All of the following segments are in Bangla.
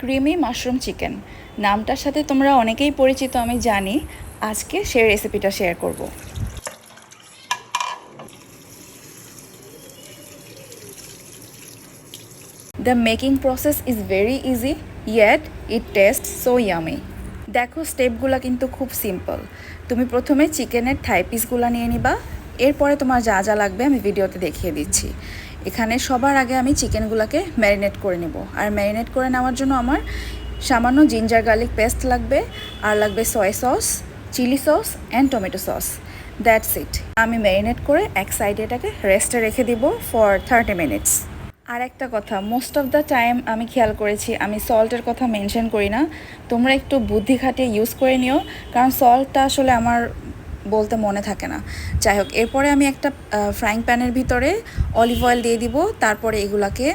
ক্রিমি মাশরুম চিকেন নামটার সাথে তোমরা অনেকেই পরিচিত আমি জানি। আজকে সেই রেসিপিটা শেয়ার করব। The making process is very easy, yet it taste so yummy. দেখো, স্টেপগুলো কিন্তু খুব সিম্পল। তুমি প্রথমে চিকেনের থাই পিসগুলো নিয়ে নিবা। এরপরে তোমার যা যা লাগবে আমি ভিডিওতে দেখিয়ে দিচ্ছি। এখানে সবার আগে আমি চিকেনগুলোকে ম্যারিনেট করে নেব। আর ম্যারিনেট করে নেওয়ার জন্য আমার সামান্য জিঞ্জার গার্লিক পেস্ট লাগবে, আর লাগবে soya sauce, chilli sauce and tomato sauce. That's it. আমি ম্যারিনেট করে এক সাইডে এটাকে রেস্টে রেখে দিব ফর 30 মিনিটস। আর একটা কথা, মোস্ট অফ দ্য টাইম আমি খেয়াল করেছি আমি সল্টের কথা মেনশন করি না। তোমরা একটু বুদ্ধি খাটিয়ে ইউজ করে নিও, কারণ সল্টটা আসলে আমার বলতে মনে থাকে না। যাই হোক, এরপরে আমি একটা ফ্রাইং প্যানের ভিতরে অলিভ অয়েল দিয়ে দিব। তারপরে এগুলাকে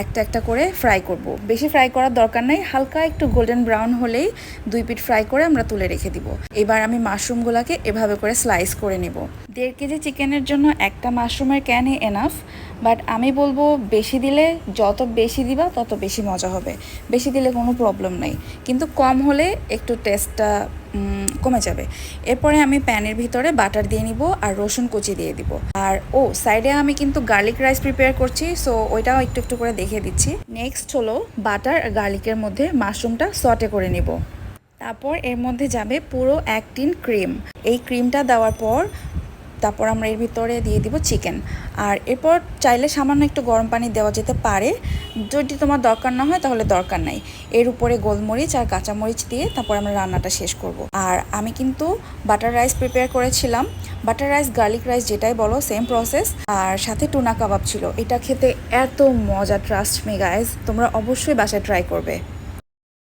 একটা একটা করে ফ্রাই করব। বেশি ফ্রাই করার দরকার নেই, হালকা একটু গোল্ডেন ব্রাউন হলেই 2 পিঠ ফ্রাই করে আমরা তুলে রেখে দিব। এবার আমি মাশরুমগুলোকে এভাবে করে স্লাইস করে নেব। 1.5 কেজি চিকেনের জন্য একটা মাশরুমের ক্যানই এনাফ, বাট আমি বলবো বেশি দিলে, যত বেশি দিবা তত বেশি মজা হবে। বেশি দিলে কোনো প্রবলেম নেই, কিন্তু কম হলে একটু টেস্টটা কমে যাবে। এরপরে আমি প্যানের ভিতরে বাটার দিয়ে নিব আর রসুন কুচি দিয়ে দিব। আর সাইডে আমি কিন্তু গার্লিক রাইস প্রিপেয়ার করছি, সো ওইটাও একটু একটু করে দেখিয়ে দিচ্ছি। নেক্সট হলো বাটার আর গার্লিকের মধ্যে মাশরুমটা সটে করে নিব। তারপর এর মধ্যে যাবে পুরো 1 টিন ক্রিম। এই ক্রিমটা দেওয়ার পর তারপর আমরা এর ভিতরে দিয়ে দিব চিকেন। আর এরপর চাইলে সামান্য একটু গরম পানি দেওয়া যেতে পারে, যদি তোমার দরকার না হয় তাহলে দরকার নাই। এর উপরে গোলমরিচ আর কাঁচামরিচ দিয়ে তারপর আমরা রান্নাটা শেষ করব। আর আমি কিন্তু বাটার রাইস প্রিপেয়ার করেছিলাম। বাটার রাইস, গার্লিক রাইস যেটাই বলো, সেম প্রসেস। আর সাথে টুনা কাবাব ছিল। এটা খেতে এত মজা, ট্রাস্ট মি গাইজ, তোমরা অবশ্যই বাসায় ট্রাই করবে।